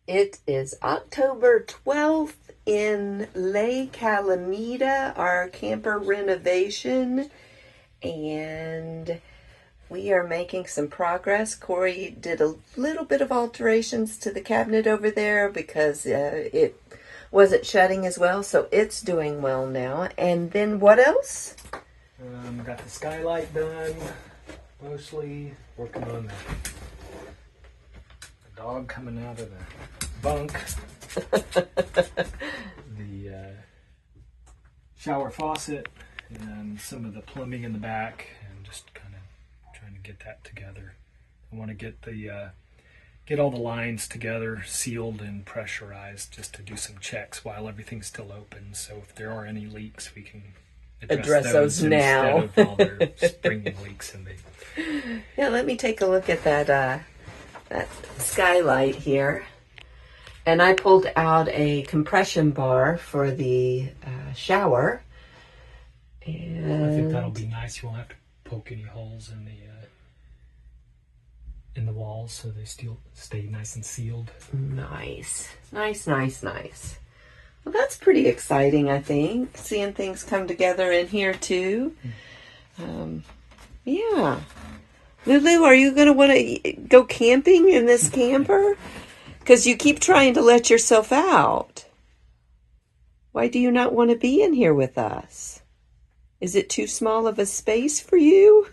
It is October 12th in Calamita, our camper renovation, and we are making some progress. Corey did a little bit of alterations to the cabinet over there because it wasn't shutting as well, so it's doing well now. And then what else? Got the skylight done, mostly working on the dog coming out of the bunk, the shower faucet, and some of the plumbing in the back, and just kind of trying to get that together. I want to get the get all the lines together, sealed and pressurized, just to do some checks while everything's still open. So if there are any leaks, we can address those now instead of all their springing leaks in the. Yeah, let me take a look at that skylight here. And I pulled out a compression bar for the shower. And I think that'll be nice. You won't have to poke any holes in the walls, so they still stay nice and sealed. Nice. Nice. Well, that's pretty exciting, I think, seeing things come together in here too. Yeah. Lulu, are you going to want to go camping in this camper? Because you keep trying to let yourself out. Why do you not want to be in here with us? Is it too small of a space for you?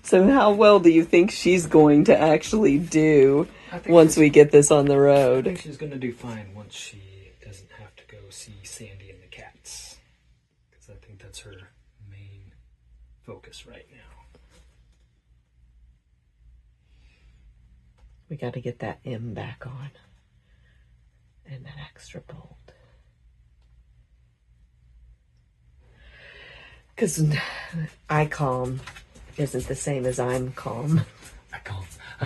So how well do you think she's going to actually do once we get this on the road? I think she's going to do fine once she doesn't have to go see Sandy and the cats. Because I think that's her main focus right now. We got to get that M back on. And that extra bolt. Because I calm isn't the same as I'm calm. I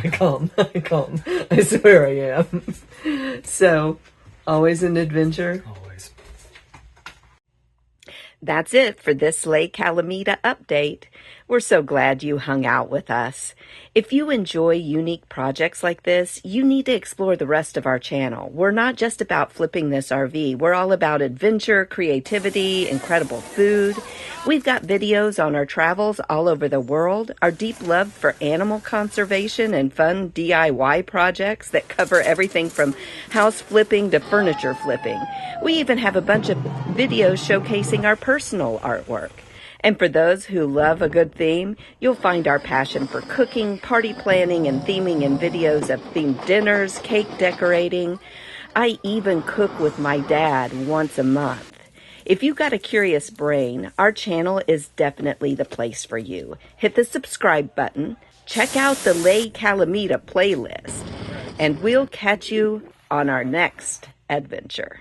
calm. I swear I am. So, always an adventure. Always. That's it for this Lake Calamita update. We're so glad you hung out with us. If you enjoy unique projects like this, you need to explore the rest of our channel. We're not just about flipping this RV. We're all about adventure, creativity, incredible food. We've got videos on our travels all over the world, our deep love for animal conservation and fun DIY projects that cover everything from house flipping to furniture flipping. We even have a bunch of videos showcasing our personal artwork. And for those who love a good theme, you'll find our passion for cooking, party planning, and theming in videos of themed dinners, cake decorating. I even cook with my dad once a month. If you've got a curious brain, our channel is definitely the place for you. Hit the subscribe button, check out the Lake Calamita playlist, and we'll catch you on our next adventure.